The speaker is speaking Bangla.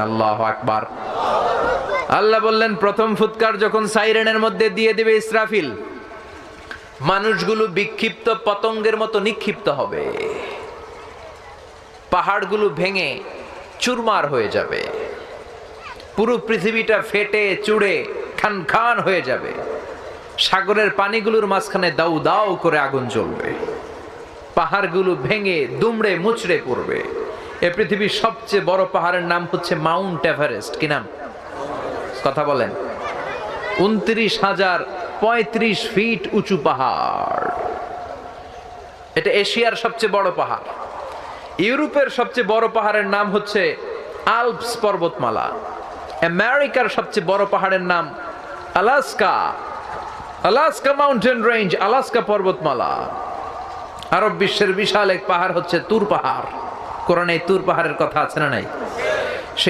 আল্লাহু আকবার। আল্লাহ বললেন প্রথম ফুৎকার যখন সাইরেনের মধ্যে দিয়ে দিবে ইসরাফিল, মানুষগুলো বিক্ষিপ্ত পতঙ্গের মতো নিক্ষিপ্ত হবে, পাহাড়গুলো ভেঙে চুরমার হয়ে যাবে, পুরো পৃথিবীটা ফেটে চুড়ে খান খান হয়ে যাবে, সাগরের পানিগুলোর মাঝখানে দাউ দাউ করে আগুন জ্বলবে, পাহাড়গুলো ভেঙে দুমড়ে মুচড়ে পড়বে। এ পৃথিবীর সবচেয়ে বড় পাহাড়ের নাম হচ্ছে মাউন্ট এভারেস্ট। কি নাম? কথা বলেন। 29,035 ফিট উঁচু পাহাড়। এটা এশিয়ার সবচেয়ে বড় পাহাড়। ইউরোপের সবচেয়ে বড় পাহাড়ের নাম হচ্ছে আল্পস পর্বতমালা। আমেরিকার সবচেয়ে বড় পাহাড়ের নাম Alaska, Alaska mountain range, Alaska পর্বতমালা। আরব বিশ্বের বিশাল এক পাহাড় হচ্ছে তুর পাহাড়। কোরআনে তুর পাহাড়ের কথা আছে না নাই?